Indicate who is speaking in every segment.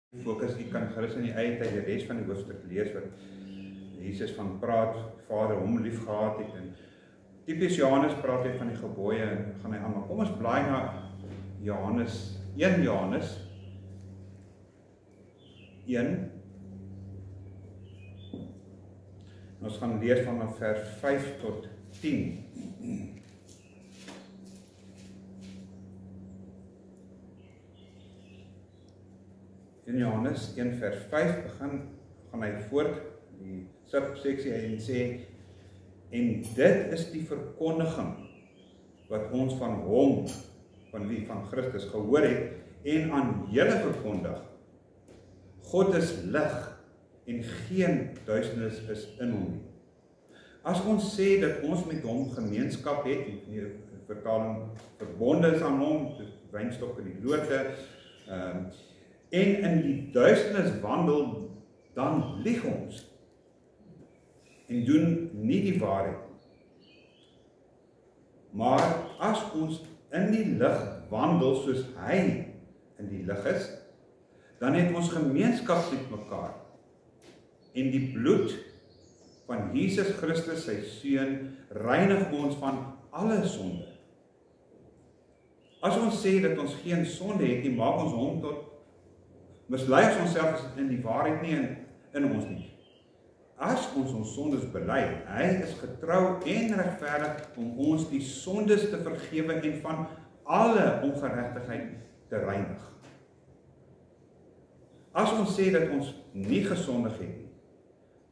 Speaker 1: Fokus, jy kan gerus in die eie tyd die res van die hoofstuk lees wat Jesus van praat, Vader hom lief gehad het en typies Johannes praat hy van die gebooie en gaan hy aan, maar kom ons blaai na Johannes, 1 Johannes 1 en ons gaan lees vanaf vers 5 tot 10. In Johannes 1 vers 5 gaan hy voort die subseksie en sê, en dit is die verkondiging wat ons van hom, van wie, van Christus gehoor het en aan julle verkondig. God is lig en geen duisternis is in hom nie. As ons sê dat ons met hom gemeenskap het, en die vertaling verbonde is aan hom, die wynstok en die lote, en in die duisternis wandel, dan lieg ons en doen nie die waarheid. Maar as ons in die lig wandel soos hy in die lig is, dan het ons gemeenskap met mekaar. En die bloed van Jesus Christus, sy seun, reinig ons van alle sonde. As ons sê dat ons geen sonde het nie, maak ons hom tot mislei ons onsself in die waarheid nie in ons nie. As ons sondes bely, hy is getrou en regverdig om ons die sondes te vergewe en van alle ongeregtigheid te reinig. As ons sê dat ons nie gesondig het nie,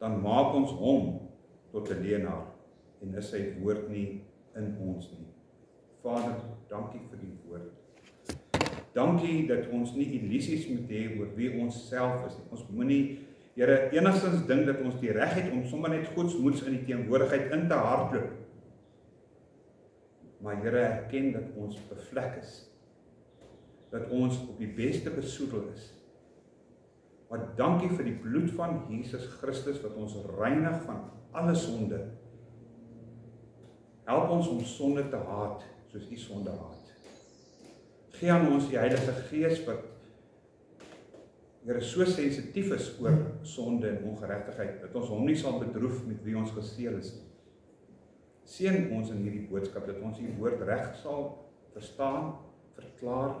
Speaker 1: dan maak ons hom tot 'n leienaar en is sy woord nie in ons nie. Vader, dankie vir die woord. Dankie dat ons nie illusies moet hê oor wie ons self is. Ons moenie, Here, enigstens dink dat ons die reg het om sommer net goedsmoeds in die teenwoordigheid in te hardloop. Maar Here, erken dat ons bevlek is. Dat ons op die beste besoedel is. Maar dankie vir die bloed van Jesus Christus wat ons reinig van alle sonde. Help ons om sonde te haat soos U sonde haat. Gee aan ons die Heilige Gees wat Here so sensitief is oor sonde en ongeregtigheid, dat ons hom nie sal bedroef met wie ons geseël is. Seën ons in hierdie boodskap, dat ons U woord reg sal verstaan, verklaar.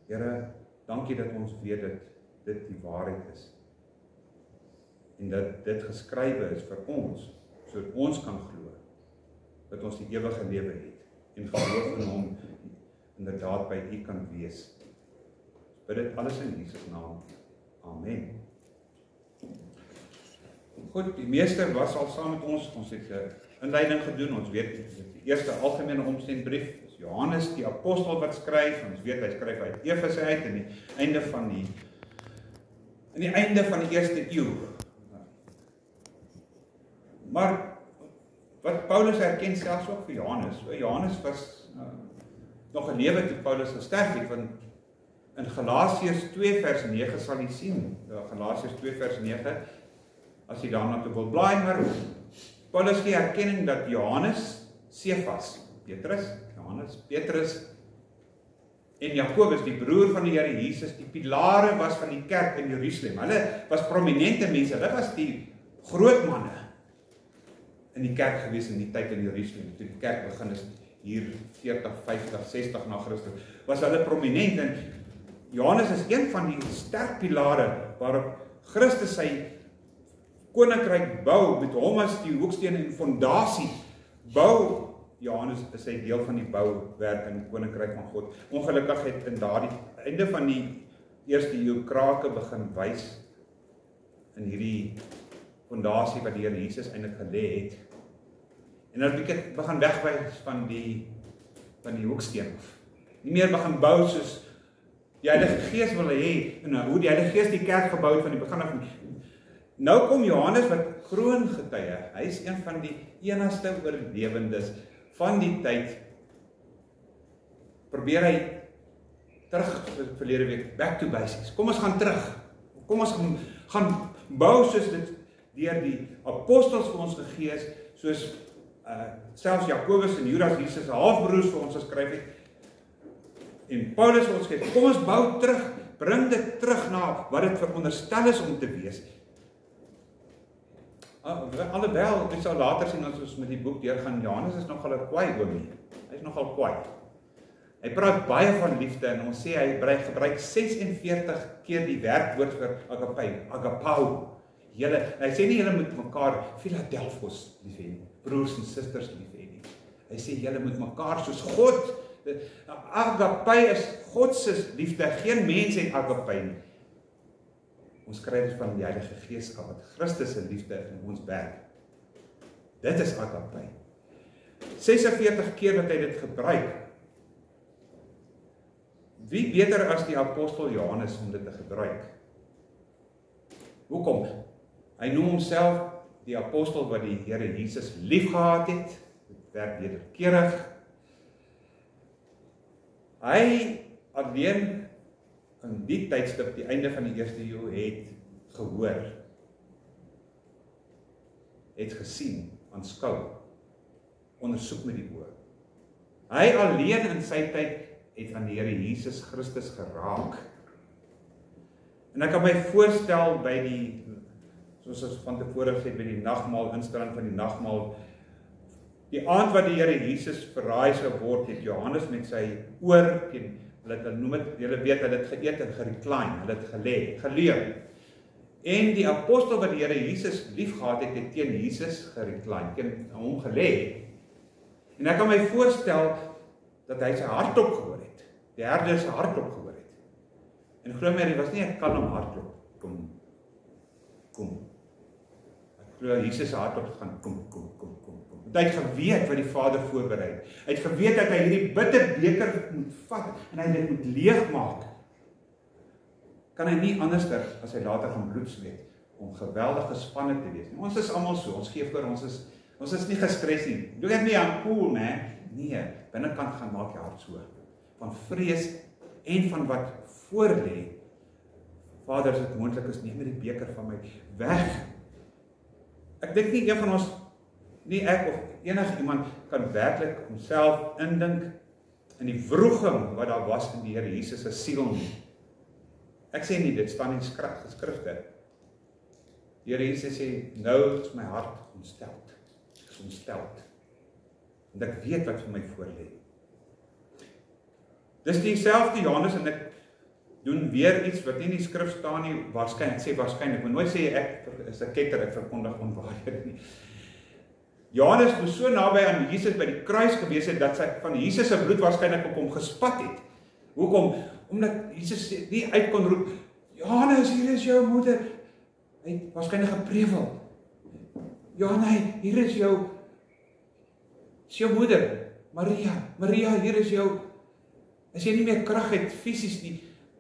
Speaker 1: Here, dankie dat ons weet dat dit die waarheid is. En dat dit geskrywe is vir ons, sodat ons kan glo, dat ons die ewige lewe het, en geloof in hom inderdaad by U kan wees. Bid dit alles in Jesus naam. Amen. Goed, die meester was al saam met ons het 'n inleiding gedoen, ons weet die eerste algemene omsendbrief, is Johannes die apostel wat skryf, ons weet hy skryf uit Efese uit in die einde van die eerste eeu. Maar wat Paulus herken selfs ook vir Johannes, Johannes was nog 'n lewe toe Paulus gesterf het, want in Galasiërs 2 vers 9 sal jy sien, Galasiërs 2 vers 9, as jy daarna toe wil blaai, maar Paulus gee erkenning dat Johannes, Cephas, Petrus en Jakobus, die broer van die Here Jesus, die pilare was van die kerk in Jerusalem. Hulle was prominente mense, hulle was die groot manne in die kerk gewees in die tyd in Jerusalem. Toe die kerk begin is hier 40, 50, 60 na Christus, was hulle prominent en Johannes is een van die sterk pilare waarop Christus sy koninkryk bou, met hom as die hoeksteen en fondasie bou. Johannes is hy deel van die bouwerk in die koninkryk van God. Ongelukkig het in daardie einde van die eerste eeu krake begin wys in hierdie fondasie wat die Here Jesus eintlik gelê het. En dan begin wegwys van die hoeksteen af. Nie meer begin bou soos die Heilige Gees wil hê, en hoe die Heilige Gees die kerk gebou het van die begin af. Nou kom Johannes wat kroongetuie, hy is een van die enigste oorlewendes van die tyd, probeer hy terug, verlede week, back to basics, kom ons gaan terug, kom ons gaan bou soos dit deur die apostels vir ons gegee is, soos selfs Jakobus en Judas, Jesus halfbroers vir ons geskryf het, en Paulus vir ons gee, kom ons bou terug bring dit terug na wat dit veronderstel is om te wees. Alhoewel, ek sal later sien as ons met die boek deurgaan, Johannes is nogal 'n kwaai oomie. Hy is nogal kwaai. Hy praat baie van liefde en ons sê hy gebruik 46 keer die werkwoord vir agapau. Hy sê nie julle moet mekaar Philadelphos lief hê nie, broers en susters lief hê nie. Hy sê julle moet mekaar soos God. Agape is God se liefde, geen mens het agape nie. Ons kry dit van die Heilige Gees af, wat Christus se liefde in ons werk. Dit is agape. 46 keer wat hy dit gebruik. Wie beter as die apostel Johannes om dit te gebruik? Hoekom? Hy noem homself die apostel wat die Here Jesus liefgehad het. Dit werk wederkerig. Hy alleen in die tydstip, die einde van die eerste eeu, het gehoor, het gesien, aanskou, ondersoek met die oë. Hy alleen in sy tyd het aan die Here Jesus Christus geraak. En ek kan my voorstel by die, soos ons van tevore gesê, by die nagmaal, instelling van die nagmaal, die aand wat die Here Jesus verraai sou word, het Johannes met sy oor teen, hulle noem dit, julle weet, hulle het geëet en gerecline, hulle het geleer. En die apostel wat die Here Jesus liefgehad het, het teen Jesus gerecline, teen hom gelê. En ek kan my voorstel dat hy sy hartklop gehoor het, die herder sy hartklop gehoor het. En glo my, dit was nie 'n kalm hartklop, kom. Ek glo Jesus se hartklop gaan kom. Want hy het geweet wat die Vader voorberei. Hy het geweet dat hy hierdie bitter beker moet vat en hy dit moet leegmaak. Kan hy nie anderster as hy later gaan bloed sweet om geweldig gespanne te wees. Ons is almal so, ons gee voor, ons is nie gestres nie. Look at me, I'm cool, man. Nee, binnekant gaan maak jy hart so. Van vrees en van wat voor lê. Vader, as dit moontlik is, neem die beker van my weg. Ek dink nie een van ons, nie ek of enig iemand kan werklik homself indink in die wroging wat daar was in die Here Jesus se siel nie. Ek sê nie, dit staan in geskrifte. Die Here Jesus sê, nou is my hart ontsteld. Ek is ontsteld. En ek weet wat vir my voorlê. Dis dieselfde Johannes en ek doen weer iets wat nie in die skrif staan nie, waarskynlik, maar nooit sê ek is 'n ketter, ek verkondig onwaarhede nie. Johannes moes so naby aan Jesus by die kruis gewees het, dat sy van Jesus se bloed waarskynlik op hom gespat het. Hoekom? Omdat Jesus nie uit kon roep, Johannes, hier is jou moeder. Hy het waarskynlik geprewel. Johannes, hier is jou moeder. Maria, hier is jou. As jy nie meer krag het, fisies nie,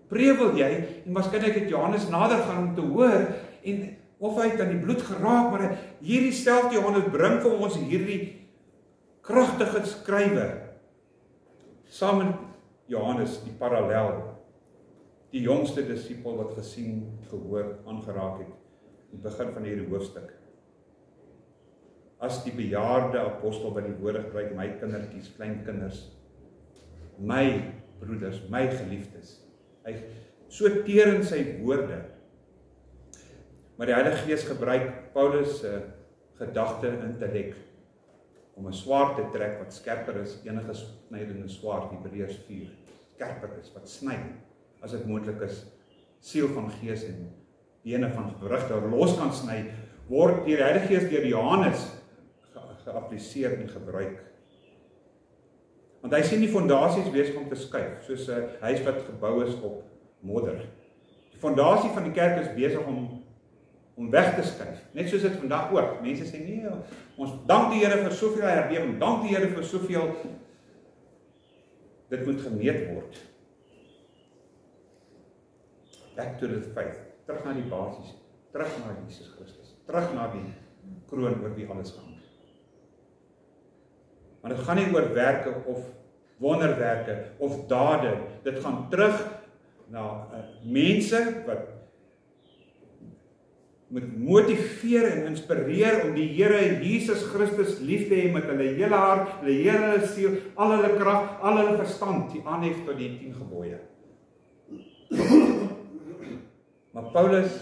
Speaker 1: prewel jy, en waarskynlik het Johannes nader gaan om te hoor, en of hy het aan die bloed geraak, maar hierdie selfde Johannes bring vir ons hierdie kragtige skrywe. Saam met Johannes, die parallel, die jongste disipel wat gesien, gehoor, aangeraak het, in die begin van hierdie hoofstuk. As die bejaarde apostel wat die woorde gebruik, my kindertjies, kleinkinders, my broeders, my geliefdes. Hy so teer in sy woorde. Maar die Heilige Gees gebruik Paulus se gedagte intellek om 'n swaard te trek wat skerper is, enige snydende swaard, Hebreërs 4, skerper is, wat sny, as dit moontlik is, siel van gees en bene van gewrigte los kan sny, word deur die Heilige Gees deur Johannes geappliseer en gebruik. Want hy sien die fondasies besig om te skuif, soos 'n huis wat gebou is op modder. Die fondasie van die kerk is besig om weg te skuif, net soos dit vandag ook. Mense sê, nee, ons dank die Here vir soveel herlewing, dank die Here vir soveel, dit moet gemeet word. Back to the faith, terug na die basis, terug na Jesus Christus, terug na die kroon oor wie alles gaan. Maar dit gaan nie oor werke of wonderwerke of dade, dit gaan terug na mense wat moet motiveer en inspireer om die Here Jesus Christus lief te hê met hulle hele hart, hulle hele siel, al hulle krag, al hulle verstand, die aanhef tot die 10 gebooie. Maar Paulus,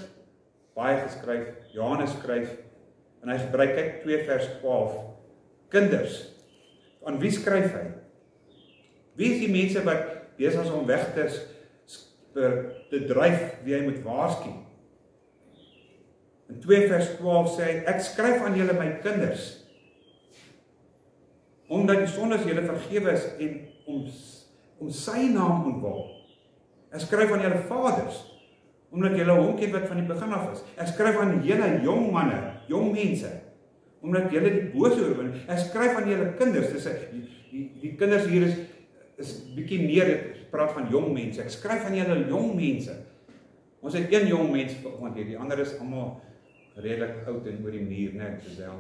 Speaker 1: baie geskryf, Johannes skryf, en hy gebruik, kyk 2 vers 12, kinders, aan wie skryf hy? Wie is die mense wat besig is om weg te dryf, wie hy moet waarsku? In 2 vers 12 sê hy, ek skryf aan julle my kinders, omdat die sondes julle vergewe is en om sy naam ontwil. Ek skryf aan julle vaders, omdat julle hom ken wat van die begin af is. Ek skryf aan julle jong manne, jong mense, omdat julle die bose oorwin. Ek skryf aan julle kinders, die kinders hier is bietjie meer, ek praat van jong mense. Ek skryf aan julle jong mense. Ons het een jong mens, want die ander is allemaal redelik oud en oor die muur, net gesel.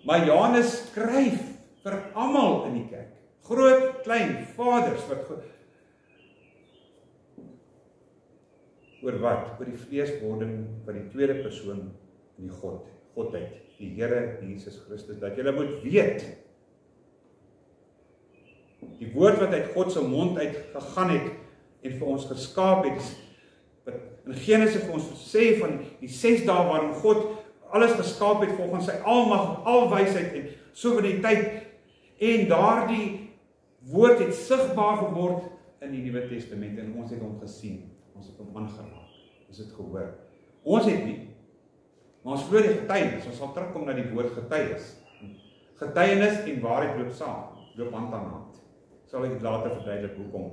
Speaker 1: Maar Johannes skryf vir almal in die kerk. Groot, klein, vaders, oor wat? Oor die vleeswording van die tweede persoon in die Godheid, die Here Jesus Christus, dat julle moet weet, die woord wat uit God se mond uitgegaan het, en vir ons geskaap het, wat in Genesis vir ons sê van die 6 dae waarin God alles geskaap het volgens sy almag, alwysheid en soewereiniteit, en daardie woord het sigbaar geword in die Nuwe Testament, en ons het hom gesien, ons het hom aangeraak, ons het gehoor. Ons het nie, maar ons glo die getuienis, ons sal terugkom na die woord getuienis. Getuienis en waarheid loop saam, loop hand aan hand. Sal ek later verduidelik hoekom.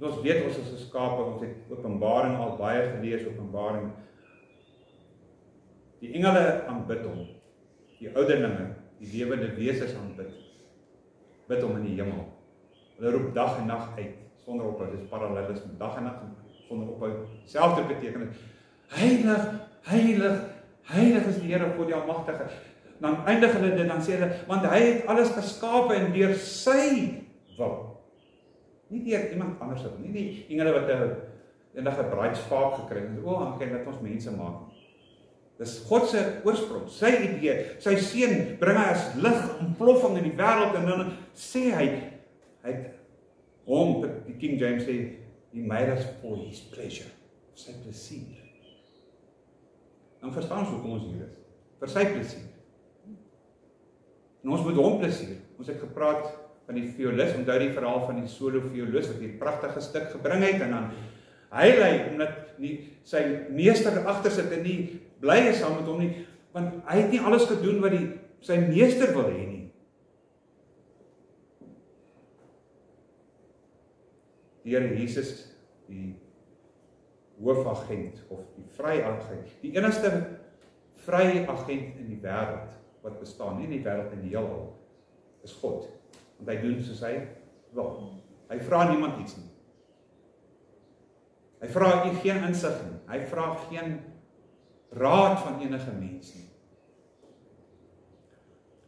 Speaker 1: Ons weet ons is geskape, ons het Openbaring al baie gelees, Openbaring. Die engele aanbid hom, die ouderlinge, die lewende wesens aanbid, bid hom in die hemel. Hulle roep dag en nag uit, sonder ophou, dit is parallelisme, dag en nag sonder ophou, selfde betekenis. Heilig, heilig, heilig is die Here God die Almagtige. Dan eindig hulle dit, dan sê hulle, want hy het alles geskape en deur sy wil. Nie deur iemand anders, nie die engele wat eendag 'n braaispaak gekry het, okay, laat ons mense maak. Dis God se oorsprong, sy idee, sy seun bring hy as lig, ontploffing in die wêreld, en dan sê hy het hom, die King James sê, he made us for his pleasure, sy plesier. Dan verstaan ons hoekom ons hier is, vir sy plesier. En ons moet hom plesier. Ons het gepraat van die violis, onthou die verhaal van die solo violis, wat die pragtige stuk gebring het, en dan hy lei, omdat sy meester agter sit, en nie bly is saam met hom nie, want hy het nie alles gedoen wat sy meester wil hê nie. Die Here Jesus, die hoofagent, of die vryagent, die enigste vryagent in die wêreld, wat bestaan, nie in die wêreld in die heelal, is God. Want hy doen soos hy wil. Hy vra niemand iets nie. Hy vra geen insig nie. Hy vra geen raad van enige mens nie.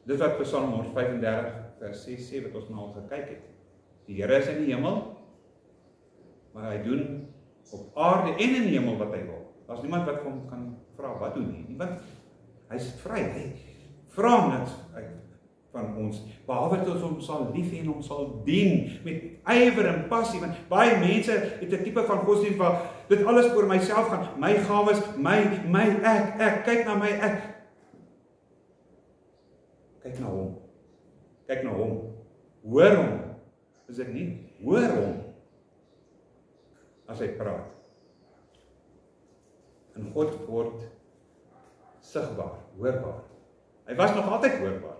Speaker 1: Dit wat Psalm 135 vers 6 sê, wat ons nou al gekyk het. Die Here is in die hemel, maar hy doen op aarde en in die hemel wat hy wil. Daar's niemand wat hom kan vra, wat doen nie. Niemand, hy is vry, hy vra niks van ons, behalwe dat ons hom sal lief hê en hom sal dien, met ywer en passie, want baie mense het 'n tipe van godsdienst waar dit alles oor myself gaan, my gawes, ek, kyk na my, ek. Kyk na hom, hoor hom, is dit nie, hoor hom, as hy praat. En God word sigbaar, hoorbaar. Hy was nog altyd hoorbaar.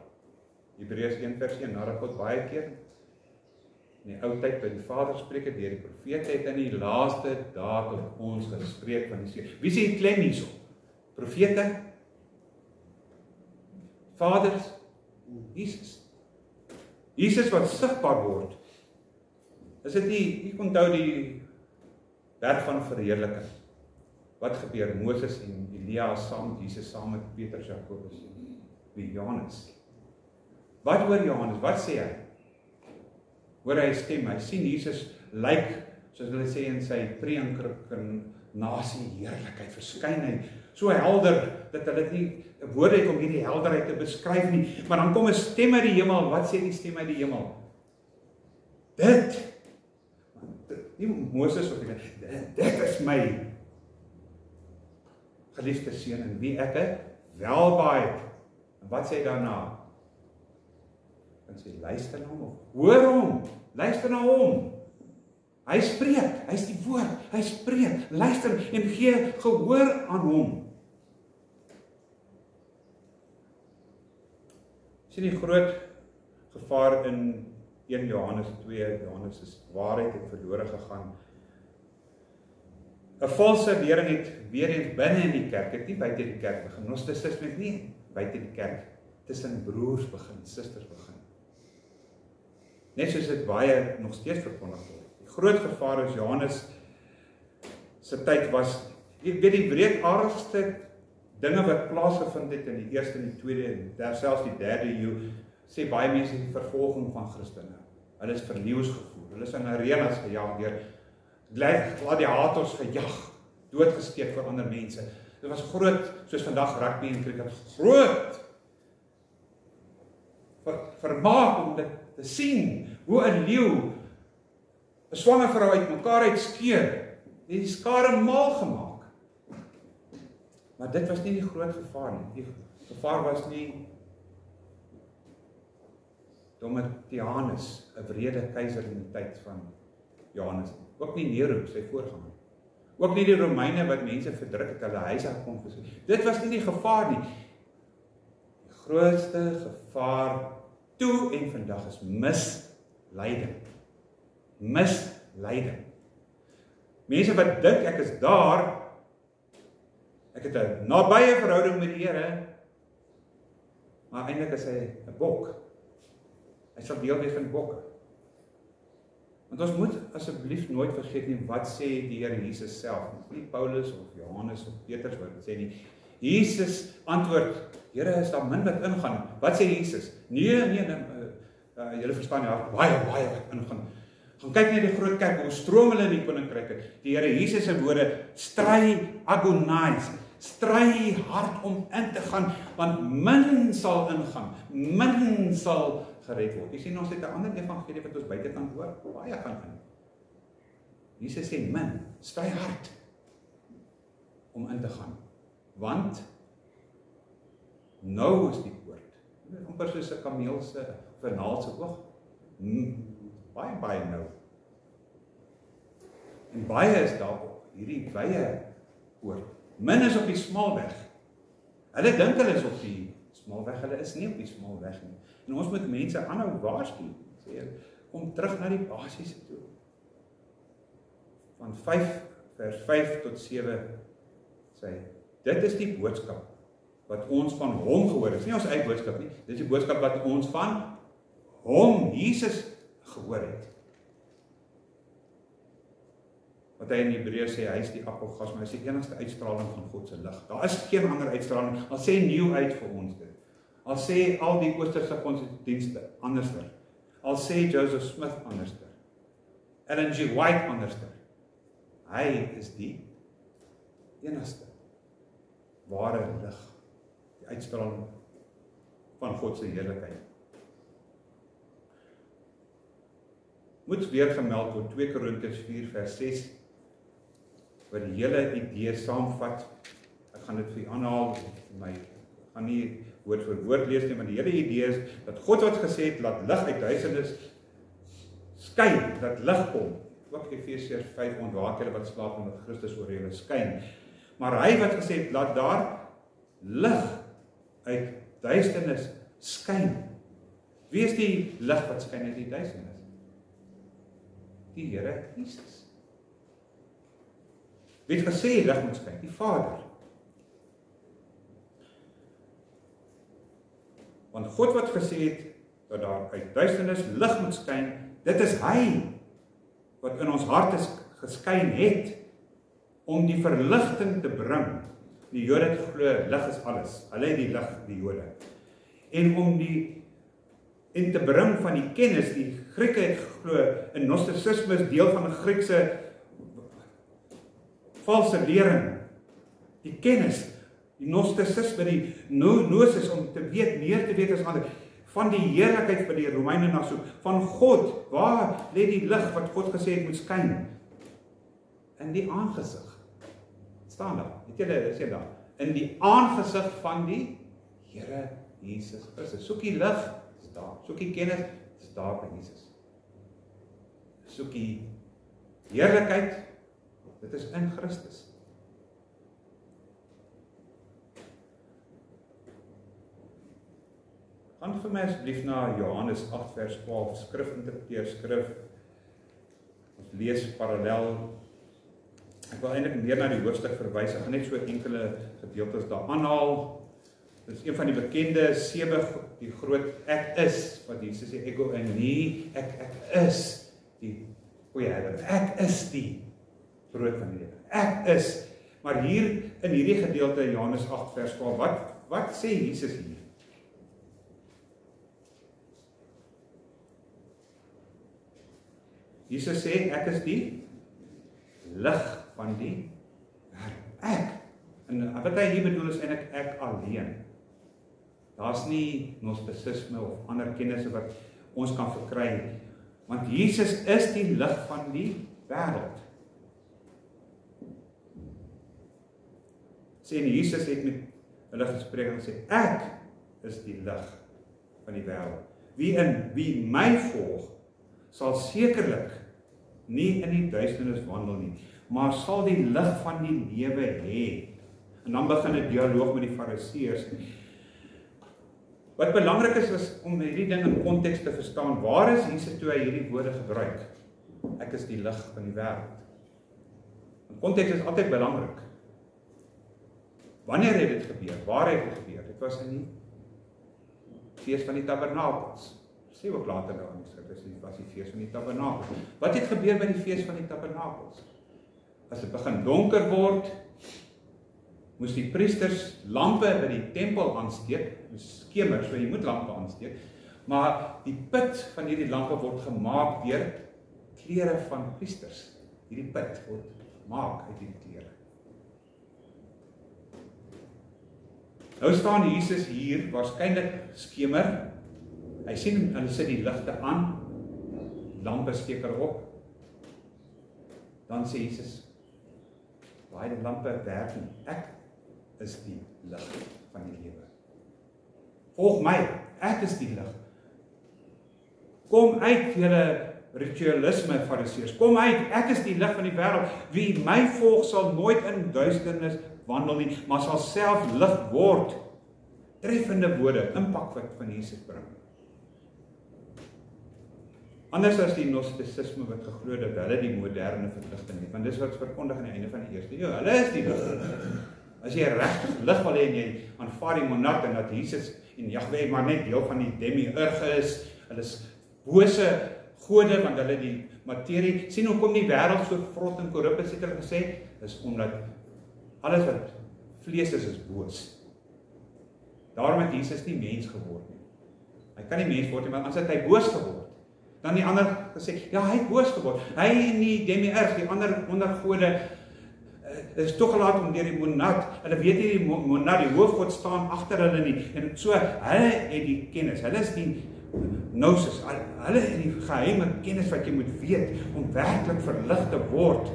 Speaker 1: Hebreërs 1 vers 1, nadat God baie keer in die ou tyd by die Vader spreek het, deur die profete het in die laaste dae tot ons gespreek van die Seun. Wie sê die klem hierso? Profete? Vaders? Jesus. Jesus wat sigbaar word. Is dit nie, ek onthou die werk van verheerliking. Wat gebeur? Moses en Elia saam, Jesus saam met Petrus, Jakobus en Johannes. Wat hoor Johannes? Wat sê hy? Hoor hy stem, hy sien Jesus lyk, soos hulle sê in sy pre-inkarnasie heerlikheid, verskyn hy so helder, dat hulle nie woorde het om hierdie helderheid te beskryf nie, maar dan kom 'n stem uit die hemel, wat sê die stem uit die hemel? Dit nie Moses of dit is my geliefde seun in wie ek welbehaag. En wat sê hy daarna? En sê, luister na hom, hoor hom, luister na hom. Hy spreek, hy is die woord, hy spreek, luister en gee gehoor aan hom. Sien die groot gevaar in 1 Johannes 2, Johannes is waarheid het verlore gegaan. 'n valse lering het weer eens binne in die kerk, het nie buite die kerk begin. Gnosticisme het nie buite die kerk, tussen broers begin, susters begin. Net soos dit baie nog steeds verkondig word. Die groot gevaar is Johannes se tyd was, ek weet die wreedaardigste dinge wat plaasgevind het in die eerste en die tweede en selfs die derde eeu, sê baie mense die vervolging van Christene. Hulle is vernieuws gevoer, hulle is in arenas gejaag deur gladiators gejag, doodgesteek vir ander mense. Dit was groot, soos vandag rugby en cricket, groot vermaak om dit te sien, hoe 'n leeu 'n swanger vrou uit mekaar uitskeer, die skare mal gemaak. Maar dit was nie die groot gevaar nie. Die gevaar was nie Domitianus, 'n wrede keiser in die tyd van Johannes. Ook nie Nero, sy voorganger. Ook nie die Romeine wat mense verdruk het, hulle huise gekonfiskeer. Dit was nie die gevaar nie. Die grootste gevaar toe en vandag is misleiding. Misleiding. Mense wat dink ek is daar, ek het 'n nabye verhouding met die Here, maar eintlik is hy 'n bok. Hy sal deel wees van bokke. Want ons moet asseblief nooit vergeet nie, wat sê die Here Jesus self, nie Paulus of Johannes of Petrus wat sê nie. Jesus antwoord, Here, is daar min wat ingaan. Wat sê Jesus? Nee, julle verstaan ja, baie wat ingaan. Gaan kyk net die groot kerk, hoe stroom hulle in die koninkryk. Die Here Jesus se woorde, stry, agonize, stry hard om in te gaan, want min sal ingaan, min sal gered word. Jy sien ons het 'n ander evangelie wat ons buitekant hoor, baie gaan in. Jesus sê min, stry hard om in te gaan, want nou is die poort, amper soos 'n kameel se vernaal se oog, baie nou. En baie is daar op hierdie wye poort. Min is op die smaalweg. Hulle dink hulle is op die smaalweg, hulle is nie op die smaalweg nie. En ons moet mense aanhou waarsku, sê, kom terug na die basiese toe. Van 5 vers 5 tot 7 sê, dit is die boodskap wat ons van hom gehoor het. Dis nie ons eie boodskap nie, dit is die boodskap wat ons van hom, Jesus, gehoor het. Wat hy in Hebreërs sê, hy is die appelgas, maar hy is die enigste uitstraling van God se lig. Daar is geen ander uitstraling, al sê New uit vir ons dit. Al sê al die oosterse godsdienste anderster. Al sê Joseph Smith anderster. Ellen G. White anderster. Hy is die enigste ware lig, die uitstraling van God se heerlikheid. Moet weer gemeld word 2 Korintiërs 4 vers 6 wat die hele idee saamvat. Ek gaan dit vir u aanhaal, ek gaan nie woord vir woord lees nie, maar die hele idee is dat God wat gesê het, laat lig uit duisternis skyn, dat lig kom. Ook Efesiërs 5 ontwaak julle wat slaap en dat Christus oor julle skyn. Maar hy wat gesê het, laat daar lig uit duisternis skyn. Wie is die lig wat skyn uit die duisternis? Die Here Jesus. Wie het gesê lig moet skyn? Die Vader. Want God wat gesê het dat daar uit duisternis lig moet skyn, dit is hy wat in ons harte geskyn het om die verligting te bring. Die Jode het geglo lig is alles. Hulle het die lig, die Jode. En om en te bring van die kennis, die Grieke het geglo in Gnosticisme is deel van 'n Griekse valse lering. Die kennis, die Gnosticisme, die gnosis om te weet, meer te weet as ander, van die heerlikheid van die Romeine na soek, van God, waar lê die lig wat God gesê het moet skyn? in die aangesig. Staan daar, het julle, is jy daar? In die aangesig van die Here Jesus Christus. Soek die lig, is daar. Soek die kennis, is daar by Jesus. Soek die heerlikheid, dit is in Christus. Gaan vir my asseblief na Johannes 8 vers 12, skrif interpreteer skrif. Ons lees parallel. Ek wil eintlik meer na die hoofstuk verwys, ek gaan net so enkele gedeeltes daar aanhaal. Dit is een van die bekende 7, die groot ek is, wat Jesus sê, ego en nie, ek is die goeie herder, ek is die brood van die lewe, ek is, maar hier in hierdie gedeelte, Johannes 8 vers 12, wat sê Jesus hier? Jesus sê, ek is die lig van die wêreld. Ek. En wat hy hier bedoel is eintlik ek alleen. Daar's nie gnostisisme of ander kennisse wat ons kan verkry, want Jesus is die lig van die wêreld. Sê en Jesus het met hulle gespreek en sê, ek is die lig van die wêreld. Wie my volg, sal sekerlik nie in die duisternis wandel nie, maar sal die lig van die lewe hê. En dan begin 'n dialoog met die Fariseërs. Wat belangrik is om hierdie ding in konteks te verstaan. Waar is Jesus toe hy hierdie woorde gebruik? Ek is die lig van die wêreld. En konteks is altyd belangrik. Wanneer het dit gebeur? Waar het dit gebeur? Dit was in die fees van die Tabernakels. Sê ook later daar in die skrif, dit was die fees van die Tabernakels. Wat het gebeur by die fees van die Tabernakels? As dit begin donker word, moes die priesters lampe by die tempel aansteek, skemer, so jy moet lampe aansteek, maar die put van hierdie lampe word gemaak deur klere van priesters. Hierdie put word gemaak uit die klere. Nou staan Jesus hier, waarskynlik skemer, hy sien, hulle sit die ligte aan, lampe steek erop, dan sê Jesus, waar die lampe werk nie, ek is die lig van die lewe. Volg my, ek is die lig. Kom uit julle ritualisme, Fariseërs, kom uit, ek is die lig van die wêreld. Wie my volg sal nooit in duisternis wandel nie, maar sal self lig word. Treffende woorde, impak wat van Jesus bring. Anders as die gnostisisme wat geglo dat hulle die moderne verligting het, want dis wat verkondig aan die einde van die eerste eeu. Hulle is die lig. As jy regtig lig wil hê en jy aanvaar die monat en dat Jesus en Jahwe maar net deel van die demiurge is, hulle is bose gode want hulle die materie, sien hoe kom die wêreld so vrot en korrup is, het hulle gesê, is omdat alles wat vlees is boos. Daarom het Jesus nie mens geword nie. Hy kan nie mens word nie, want anders het hy boos geword. Dan die ander gesê, ja, hy het boos geword. Hy en die demiurg, die ander ondergode, is toegelaat om deur die monad, hulle weet nie die monad, die hoofgod staan agter hulle nie, en so, hulle het die kennis, hulle is die gnosis, hulle het die geheime kennis wat jy moet weet, om werklik verlig te word.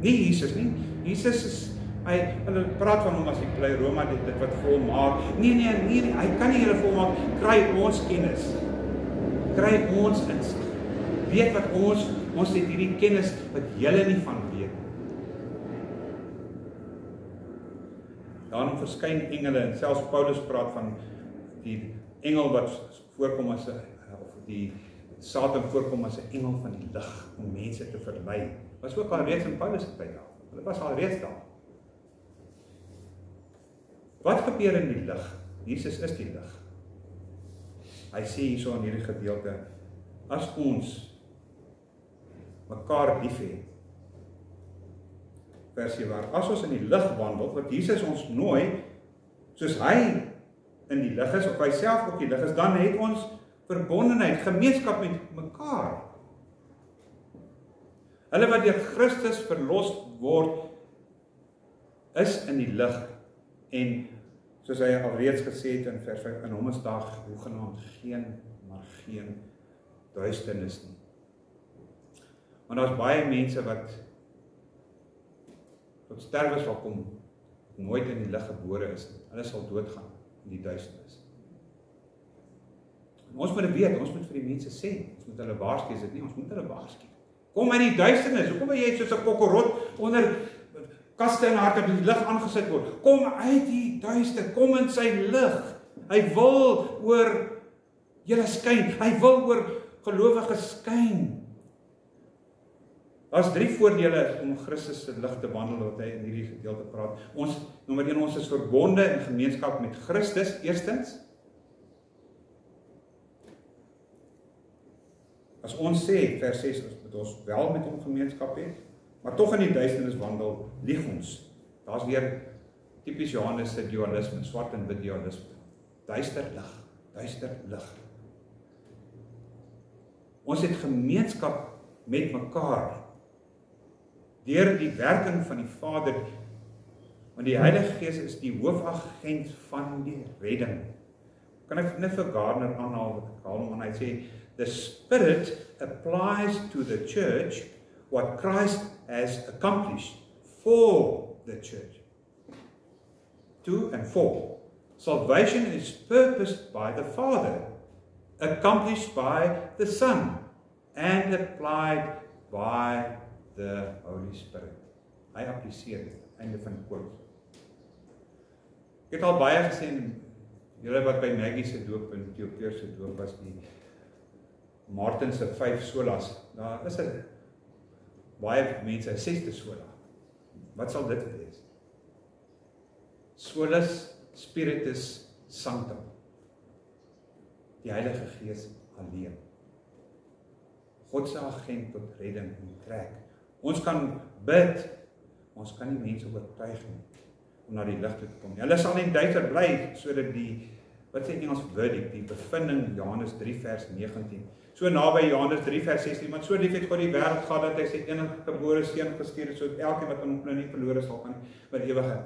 Speaker 1: Nie Jesus nie, Jesus is, hulle praat van hom as die Pleroma, dit wat volmaak, nee, hy kan nie hulle volmaak, kry ons kennis, kry ons insig, weet wat ons het hierdie kennis, wat julle nie van weet. Daarom verskyn engele, en selfs Paulus praat van die engel wat voorkom as of die Satan voorkom as 'n engel van die lig, om mense te verlei. Was ook al reeds in Paulus se tyd daar. Hulle was al reeds daar. Wat gebeur in die lig? Jesus is die lig. Hy sê hierso in hierdie gedeelte, as ons mekaar liefhet, versie waar, as ons in die lig wandel, wat Jesus ons nooi, soos hy in die lig is, of hy self ook die lig is, dan het ons verbondenheid, gemeenskap met mekaar. Hulle wat deur Christus verlos word, is in die lig, en soos hy alreeds gesê het in vers 5, in hom is daar hoegenaamd geen duisternis nie. Want daar's baie mense wat tot sterwe sal kom, nooit in die lig gebore is nie. Hulle sal doodgaan in die duisternis. En ons moet dit weet, ons moet vir die mense sê, ons moet hulle waarsku, is dit nie, ons moet hulle waarsku. Kom uit die duisternis, hoekom wil jy soos 'n kokkerot onder kaste en harte op die lig aangesit word? Kom uit die duister, kom in sy lig. Hy wil oor julle skyn, hy wil oor gelowiges skyn. Daar's 3 voordele om Christus se lig te wandel wat hy in hierdie gedeelte praat. Nommer 1, ons is verbonde in gemeenskap met Christus, eerstens. As ons sê, vers 6, dat ons wel met hom gemeenskap het, maar tog in die duisternis wandel, lieg ons. Daar's weer typies Johannes se dualisme, swart en wit dualisme. Duister lig. Ons het gemeenskap met mekaar deur die werking van die Vader, want die Heilige Gees is die hoofagent van die redding. Kan ek net vir Gardner aanhaal, hy sê, the Spirit applies to the church what Christ has accomplished for the church. 2 and 4. Salvation is purposed by the Father, accomplished by the Son, and applied by the Holy Spirit. Hy appliseer dit, einde van die quote. Ek het al baie gesê, julle wat by Maggie se doop en Theopeur se doop was, die Martin se 5 solas, daar is baie mense, 'n 6de sola. Wat sal dit wees? Solus Spiritus Sanctum. Die Heilige Gees alleen. God se agent tot redding en trek. Ons kan bid, ons kan nie mense oortuig nie om na die lig toe te kom. Hulle sal nie duister bly, sodat die, wat sê Engels verdict, die bevinding, Johannes 3 vers 19, so naby Johannes 3 vers 16, want so lief het God die wêreld gehad, dat hy sy enige gebore seun gestuur het, sodat elkeen wat in hom glo nie verlore sal gaan, maar ewige.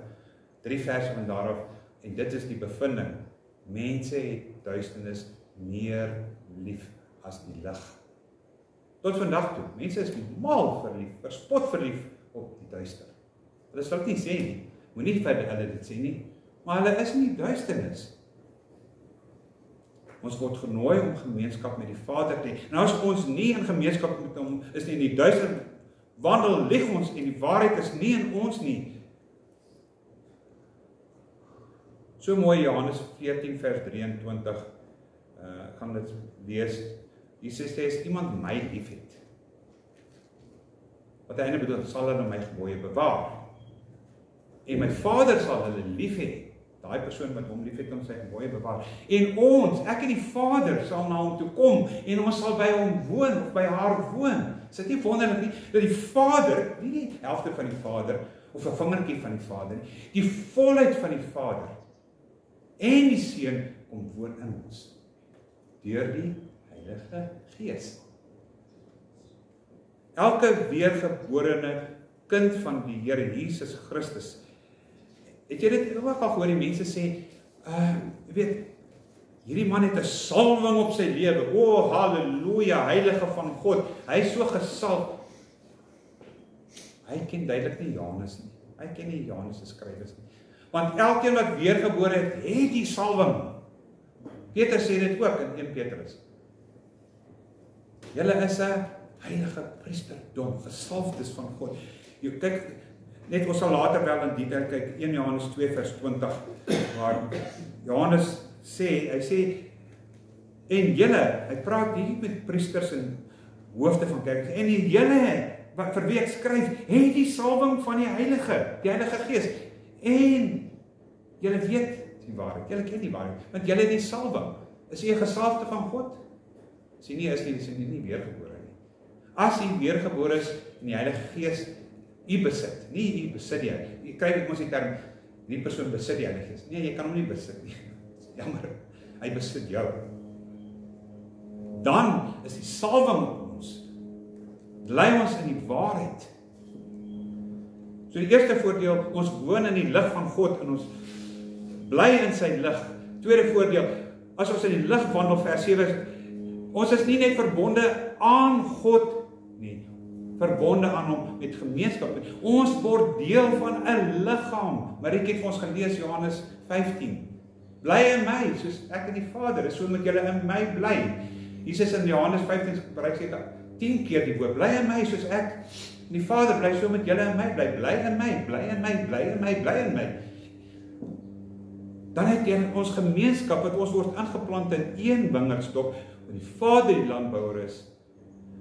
Speaker 1: 3 vers van daarop, en dit is die bevinding, mense het duisternis meer lief as die lig. Tot vandag toe, mense is mal verlief, verspot verlief op die duister. Hulle sal nie sê nie, moenie vir hulle dit sê nie, maar hulle is nie duisternis. Ons word genooi om gemeenskap met die Vader te hê. Nou as ons nie in gemeenskap met hom is nie, in die duister wandel, lieg ons en die waarheid is nie in ons nie. So mooi Johannes 14 vers 23, ek gaan dit lees. Jesus sê, as iemand my lief het, wat hy eintlik bedoel, sal hulle my gebooie bewaar. En my Vader sal hulle lief hê, daai persoon wat hom lief het om sy gebooie bewaar. En ons, ek en die Vader, sal na hom toe kom, en ons sal by hom woon, of by haar woon. Is dit nie wonderlik nie, dat die Vader, nie die helfte van die Vader, of 'n vingertjie van die Vader, die volheid van die Vader, en die Seun, kom woon in ons, deur die Heilige Gees. Elke weergeborene kind van die Here Jesus Christus. Het jy dit ook al gehoor, die mense sê, weet, hierdie man het 'n salwing op sy lewe, o halleluja, heilige van God, hy is so gesalf. Hy ken duidelik nie Johannes nie, hy ken nie Johannes se skrywers nie, want elkeen wat weergebore het, het die salwing. Peter sê dit ook in 1 Petrus. Julle is 'n heilige priesterdom, gesalfdes van God. Jy kyk, net ons sal later wel in detail kyk, 1 Johannes 2 vers 20, waar Johannes sê, hy sê, en julle, hy praat nie met priesters en hoofde van kerk, en julle, wat vir wie ek skryf, het die salwing van die Heilige Gees, en julle weet die waarheid, julle ken die waarheid, want julle het die salwing. Is jy 'n gesalfde van God? As jy nie is jy nie weergebore nie. As jy weergebore is in die Heilige Gees, jy besit, nie jy besit jy. Jy kry mos die term, die persoon besit die Heilige Gees. Nee, jy kan hom nie besit nie. Jammer, hy besit jou. Dan is die salwing op ons. Bly ons in die waarheid. So die eerste voordeel, ons woon in die lig van God en ons bly in sy lig. Tweede voordeel, as ons in die lig wandel, vers 7, ons is nie net verbonde aan God nie, verbonde aan hom met gemeenskap. Ons word deel van 'n liggaam. Marieke het vir ons gelees Johannes 15. Bly in my, soos ek in die Vader is, so moet julle in my bly. Jesus in Johannes 15 gebruik seker 10 keer die woord, bly in my, soos ek in die Vader bly, so moet julle in my bly. Bly in my, bly in my, bly in my, bly in my. Dan het jy ons gemeenskap, wat ons word ingeplant in een wingerdstok, waar die Vader die landbouer is.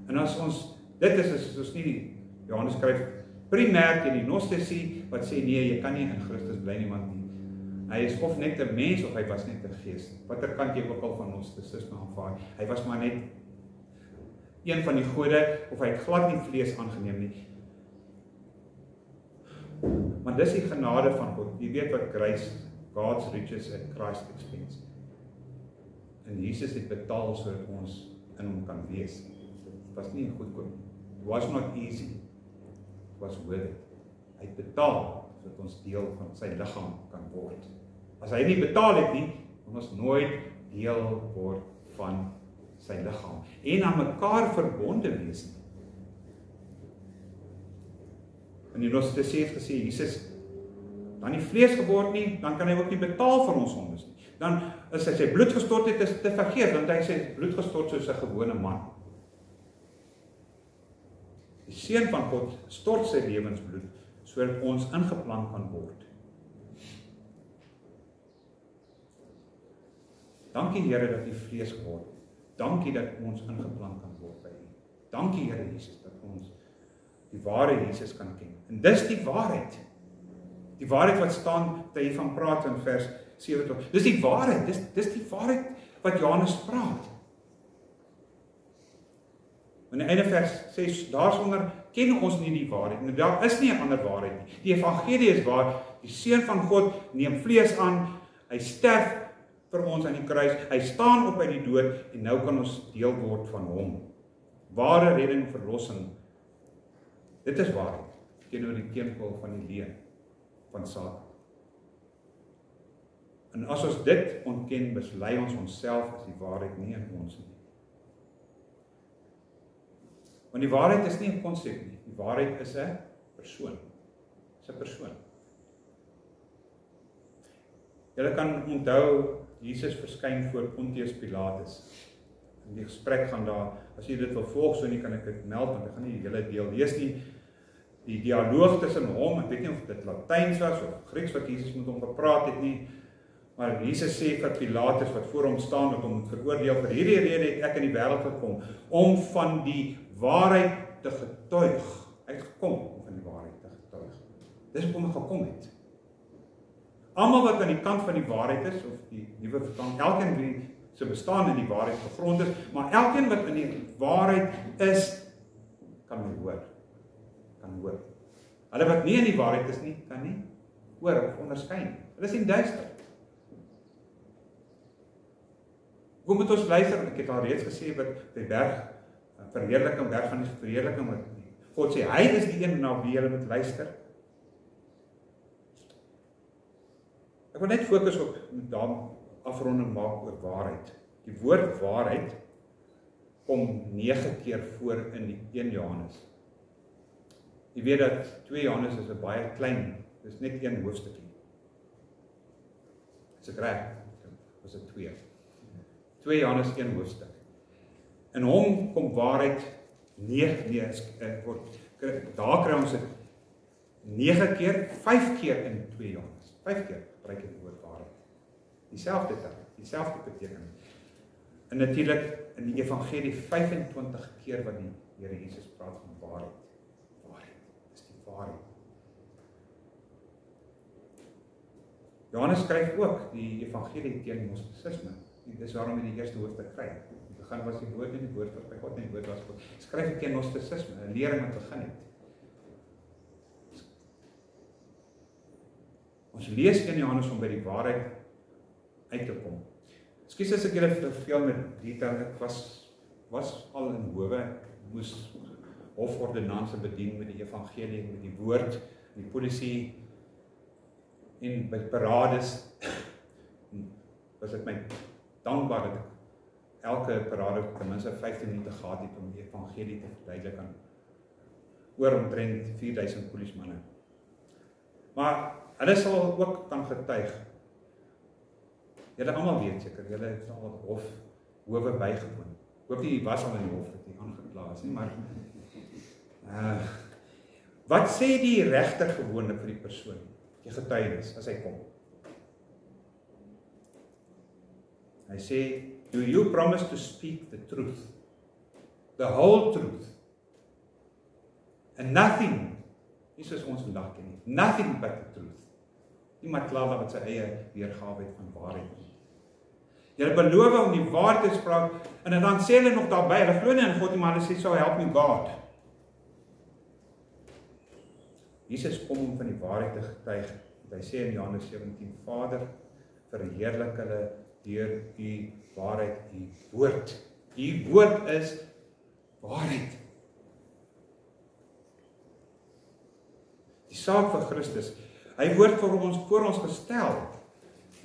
Speaker 1: En as ons, dit is ons nie, Johannes skryf primêr teen die gnostici, wat sê nee, jy kan nie in Christus bly niemand nie. Hy is of net 'n mens, of hy was net 'n gees. Watter kant jy ook al van gnosticisme aanvaar. Hy was maar net een van die gode, of hy het glad nie vlees aangeneem nie. Maar dis die genade van God. Jy weet wat grace, God's riches at Christ's expense. En Jesus het betaal sodat ons in hom kan wees. Dit was nie goedkoop. It was not easy. It was worth it. Hy het betaal sodat ons deel van sy liggaam kan word. As hy nie betaal het nie, kan ons nooit deel word van sy liggaam en aan mekaar verbonde wees nie. En die Gnostici het gesê, Jesus dan nie vlees geword nie, dan kan hy ook nie betaal vir ons sondes nie. Dan as hy sy bloed gestort het, is te vergeef, want hy sy bloed gestort soos 'n gewone man. Die Seun van God stort sy lewensbloed, sodat ons ingeplant kan word. Dankie Here dat U vlees geword het. Dankie dat ons ingeplant kan word by U. Dankie Here Jesus dat ons die ware Jesus kan ken. En dis die waarheid. Die waarheid wat staan, dat jy van praat in vers 7 tot. Dis die waarheid, dis die waarheid wat Johannes praat. In die einde vers 6, daarsonder ken ons nie die waarheid. En daar is nie 'n ander waarheid nie. Die evangelie is waar, die Seun van God neem vlees aan, hy sterf vir ons aan die kruis, hy staan op uit die dood, en nou kan ons deel word van hom. Ware redding, verlossing. Dit is waarheid, teenoor die teenpool van die leuen van Satan. En as ons dit ontken, beslei ons onsself as die waarheid nie in ons nie. Want die waarheid is nie 'n konsep nie, die waarheid is 'n persoon. Dit is 'n persoon. Julle kan onthou, Jesus verskyn voor Pontius Pilatus. In die gesprek gaan daar, as jy dit wil volg, so nie kan ek dit meld, want ek gaan nie die hele deel lees nie. Die dialoog tussen hom, ek weet nie of dit Latyns was of Grieks wat Jesus met hom gepraat het nie, maar Jesus sê vir Pilatus wat voor hom staan, dat hom moet veroordeel, vir hierdie rede het ek in die wêreld gekom, om van die waarheid te getuig. Hy het gekom om van die waarheid te getuig. Dis hoekom hy gekom het. Almal wat aan die kant van die waarheid is, of die nuwe vertaling, elkeen wie se bestaan in die waarheid gegrond is, maar elkeen wat in die waarheid is, kan my hoor. Kan hoor. Hulle wat nie in die waarheid is nie, kan nie hoor of onderskyn. Hulle is in duister. Hoe moet ons luister? Ek het al reeds gesê wat die berg verheerliking, berg van die verheerliking, wat God sê, hy is die een na wie hulle moet luister. Ek wil net fokus op daar afronding maak oor waarheid. Die woord waarheid kom 9 keer voor in die 1 Johannes. Jy weet dat 2 Johannes is 'n baie klein, dis net 1 hoofstukkie. Is ek reg? Was dit 2? 2 Johannes 1 hoofstuk. In hom kom waarheid 9, daar kry ons dit 9 keer, 5 keer in 2 Johannes. 5 keer gebruik die woord waarheid. Dieselfde taal, dieselfde betekenis. En natuurlik in die evangelie 25 keer wat die Here Jesus praat van waarheid. Waarheid, is die waarheid. Johannes skryf ook die evangelie teen gnosticisme. Dis waarom hy die eerste hoofstuk kry. Die begin was die woord en die woord was by God en die woord was God. Skryf hy teen gnosticisme, 'n lering wat begin het. Ons lees 1 Johannes om by die waarheid uit te kom. Ekskuus as ek julle verveel met detail, ek was al in howe, moes hofordonnanse bedien met die evangelie, met die woord, die polisie, en by parades, was dit my dankbaar dat ek elke parade ten minste 15 minute gehad het om die evangelie te verduidelik aan oor omtrent 4000 polismanne. Maar hulle sal ook kan getuig. Julle almal weet seker, julle het al howe bygewoon. Hoop nie, was al in die hof dat jy aangekla is nie, maar wat sê die regter gewoonlik vir die persoon, die getuienis, as hy kom? Hy sê, do you promise to speak the truth, the whole truth, and nothing, nie soos ons vandag ken nie, nothing but the truth. Iemand klaar wat sy eie weergawe het van waarheid nie. Julle beloof om die waarheid te spraak, en dan sê hulle nog daarby, hulle glo nie in God nie, maar hulle sê, so help me God. Jesus kom om van die waarheid te getuig. Hy sê in Johannes 17, Vader, verheerlik hulle deur die waarheid, die woord. Die woord is waarheid. Die saak vir Christus, hy word voor ons gestel.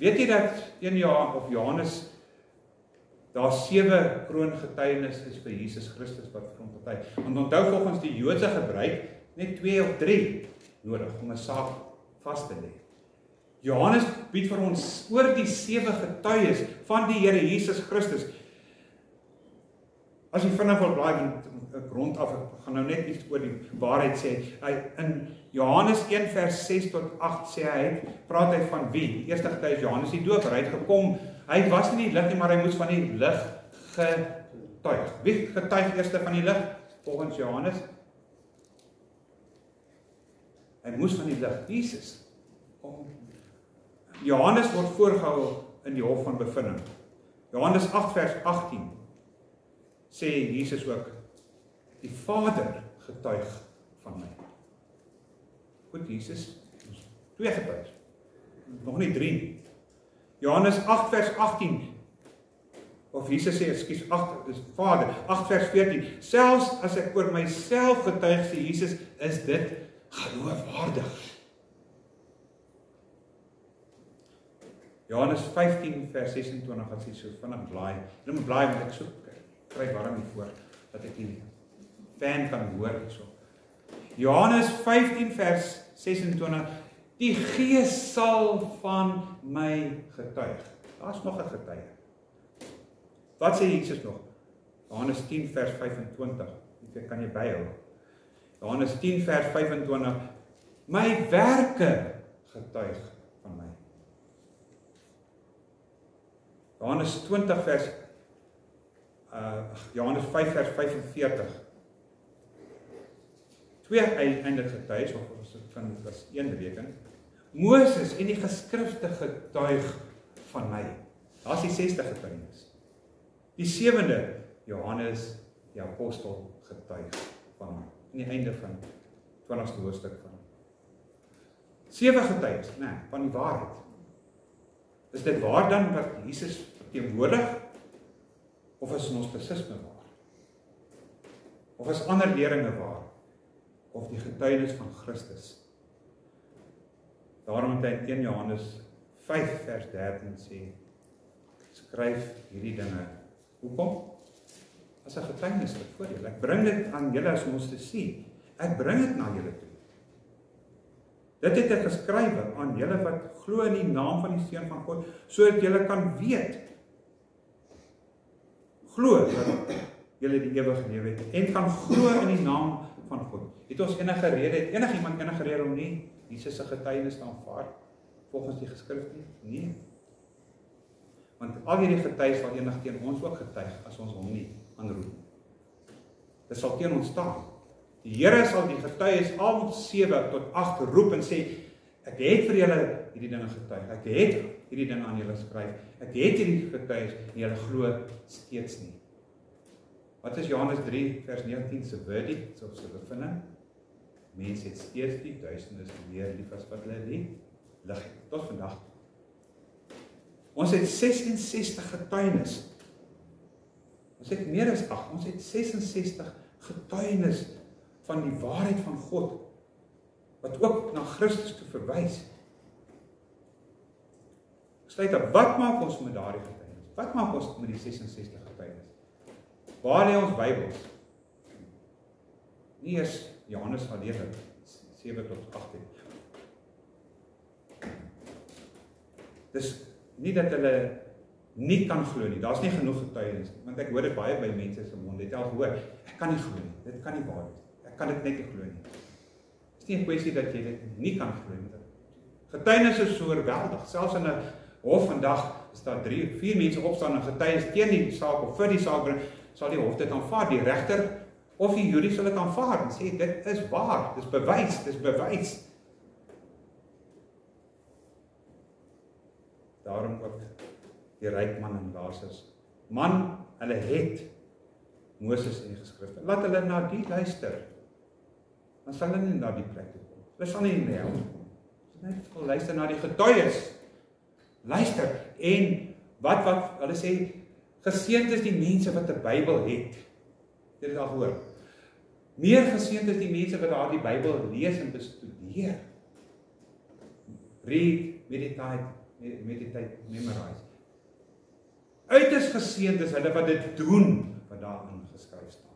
Speaker 1: Weet jy dat 1 jaar of Johannes, daar 7 kroongetuienis is vir Jesus Christus wat vir hom getuig. Want onthou volgens die Joodse gebruik, net 2 of 3 nodig om 'n saak vas te lê. Johannes bied vir ons oor die 7 getuies van die Here Jesus Christus. As jy vinnig wil blaai met 'n grond af, ek gaan nou net iets oor die waarheid sê. In Johannes 1 vers 6 tot 8 sê hy, praat hy van wie? Die eerste getuie is Johannes die Doper. Hy het gekom, hy was nie die lig nie, maar hy moes van die lig getuig. Wie getuig eerste van die lig? Volgens Johannes. Hy moes van die lig, Jesus. Johannes word voorgehou in die hof van bevinding. Johannes 8 vers 18 sê Jesus ook, die Vader getuig van my. Goed, Jesus, 2 getuies, nog nie 3. Johannes 8 vers 18, of Jesus sê, ekskuus, 8, is Vader, 8 vers 14, selfs as ek oor myself getuig, sê Jesus, is dit geloofwaardig. Johannes 15 vers 26, as jy so vinnig blaai, jy moet blaai, want ek so kry warm hier voor, dat ek die fan kan hoor, so. Johannes 15 vers 26, die Gees sal van my getuig. Daar is nog 'n getuie. Wat sê Jesus nog? Johannes 10 vers 25, dit kan jy byhou. Johannes 10 vers 25, my werke getuig van my. Johannes 20 vers, Johannes 5 vers 45, 2 eintlik getuies, of ons kan as 1 bereken, Moses en die geskrifte getuig van my. Daar is die 6de getuienis. Die 7de, Johannes die apostel getuig van my. In die einde van 20ste hoofstuk van 7 getuies, van die waarheid. Is dit waar dan wat Jesus verteenwoordig? Of is gnostisisme waar? Of is ander leringe waar? Of die getuienis van Christus? Daarom het hy in 1 Johannes 5 vers 13 sê, skryf hierdie dinge. Hoekom? As 'n getuienis voor julle. Ek bring dit aan julle as ons te sien. Ek bring dit na julle toe. Dit het ek geskrywe aan julle wat glo in die naam van die Seun van God, sodat julle kan weet, glo dat julle die ewige lewe het, en kan glo in die naam van God. Het ons enige rede, het enigiemand enige rede om nie Jesus se getuienis te aanvaar, volgens die geskrif nie? Nee. Want al hierdie getuies sal eendag teen ons ook getuig, as ons hom nie aanroep. Dit sal teen ons staan. Die Here sal die getuies al 7 tot 8 roep en sê, ek het vir julle hierdie dinge getuig, ek het hierdie dinge aan julle geskryf, ek het hierdie getuies, en julle glo steeds nie. Wat is Johannes 3 vers 19 se verdict, of se bevinding? Mense het steeds die duisternis meer lief as wat hulle die lig het, tot vandag. Ons het 66 getuienis. Ons het meer as 8, ons het 66 getuienis van die waarheid van God, wat ook na Christus toe verwys. Sluit op, wat maak ons met daardie getuienis? Wat maak ons met die 66 getuienis? Waar lê ons Bybels? Nie eers Johannes sal lewe 7 tot 18. Dis nie dat hulle nie kan glo nie. Daar's nie genoeg getuienis nie, want ek hoor dit baie by mense se mond. Dit al hoor, ek kan nie glo nie. Dit kan nie waar wees. Ek kan dit net nie glo nie. Dis nie 'n kwessie dat jy dit nie kan glo nie. Getuienis is so oorweldig. Selfs in 'n hof vandag is daar 3, 4 mense opstaan en getuienis teen die saak of vir die saak bring, sal die hof dit aanvaar. Die regter of die jury sal dit aanvaar en sê dit is waar, dis bewys, dis bewys. Daarom ook die ryk man en Lazarus. Man, hulle het Moses en die geskrifte. Laat hulle na die luister. Dan sal hulle nie na die plek toe kom. Hulle sal nie in die hel kom. Hulle net wil luister na die getuies. Luister. En wat hulle sê, geseënd is die mense wat 'n Bybel het. Dit is al gehoor. Meer geseënd is die mense wat daardie Bybel lees en bestudeer. Read, meditate, memorize. Uiters geseënd is hulle wat dit doen, wat daarin geskryf staan.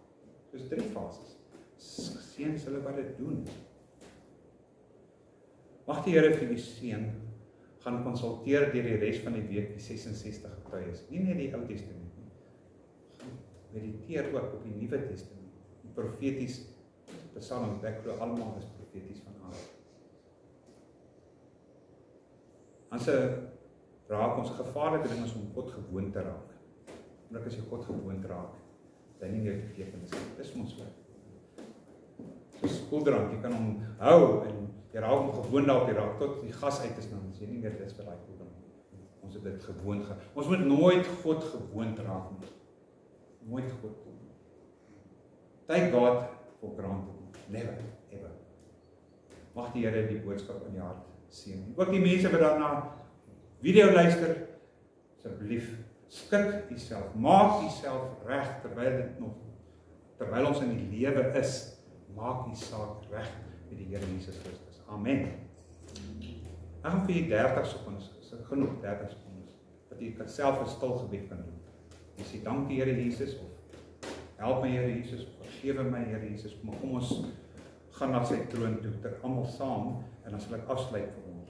Speaker 1: Dus 3 fases. Geseënd is hulle wat dit doen. Mag die Here vir u seën, gaan konsulteer deur die res van die week die 66 getuies. Nie net die Ou Testament nie. Gaan mediteer ook op die Nuwe Testament. Die profeties psalms, ek glo almal is profeties van Allah. As raak ons gevaarlike ding is om God gewoon te raak. Omdat as jy God gewoon raak, dan nie meer betekenis nie. Dis ons so. Soos koeldrank, jy kan hom hou en jy raak hom gewoon daarop, jy raak tot die gas uit is, dan sê jy nie meer dis vir daai koeldrank. Ons het dit gewoon gehad. Ons moet nooit God gewoon raak nie. Nooit God. Take God for granted. Never, ever. Mag die Here die boodskap in die hart seën. Ook die mense wat daarna video luister, asseblief skik jouself, maak jouself reg terwyl ons in die lewe is, maak die saak reg met die Here Jesus Christus. Amen. Ek gaan vir jy 30 sekondes, genoeg 30 sekondes, dat jy self 'n stil gebed kan doen. Jy sê dankie Here Jesus, of help my Here Jesus, of vergewe my Here Jesus, maar kom ons gaan na sy troon toe, ter almal saam, en dan sal ek afsluit vir ons.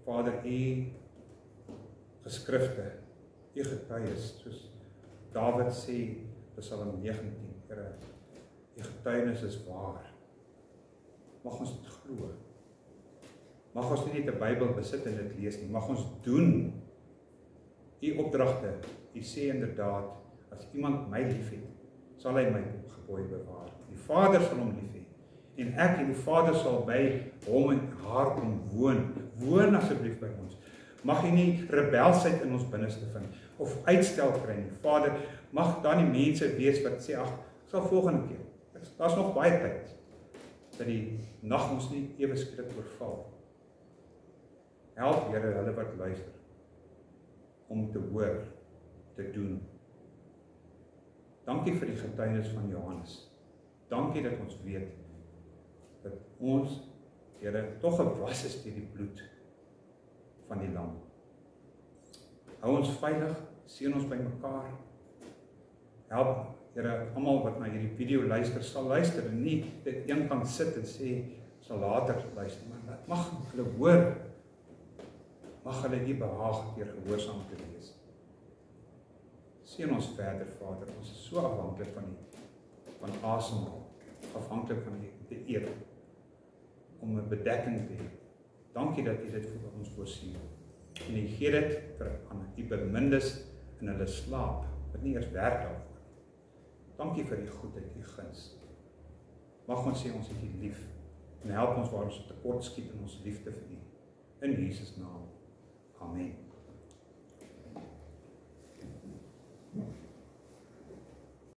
Speaker 1: Vader, u geskrifte, u getuies, soos Dawid sê, Psalm 19, Here, u getuienis is waar. Mag ons dit glo. Mag ons nie net 'n Bybel besit en dit lees nie, mag ons doen u opdragte. U sê inderdaad, as iemand my liefhet, sal hy my gebooie bewaar. Die Vader sal hom liefhê, en ek en die Vader sal by hom en haar kom woon. Woon asseblief by ons. Mag jy nie rebelsheid in ons binneste vind, of uitstel kry nie. Vader, mag daar nie mense wees wat sê, ag, ek sal volgende keer. Daar's nog baie tyd, dat die nag ons nie ewe skrik oorval. Help Here hulle wat luister, om te hoor, te doen. Dankie vir die getuienis van Johannes. Dankie dat ons weet, dat ons, Here, tog gewas is deur die bloed van die lam. Hou ons veilig, seën ons by mekaar. Help, Here, almal wat na hierdie video luister, sal luister en nie dit een kan sit en sê, sal later luister, maar mag hulle hoor, mag hulle nie behaag deur gehoorsaam te wees. Seën ons verder, Vader, ons is so afhanklik van asemhaal, afhanklik van die eer, om 'n bedekking te hê. Dankie dat u dit vir ons voorsien. En u gee dit aan u bemindes in hulle slaap, wat nie eers werk daarvoor. Dankie vir die goedheid, u guns. Mag ons sê ons het u lief, en help ons waar ons tekort skiet in ons liefde vir u. In Jesus naam. Amen.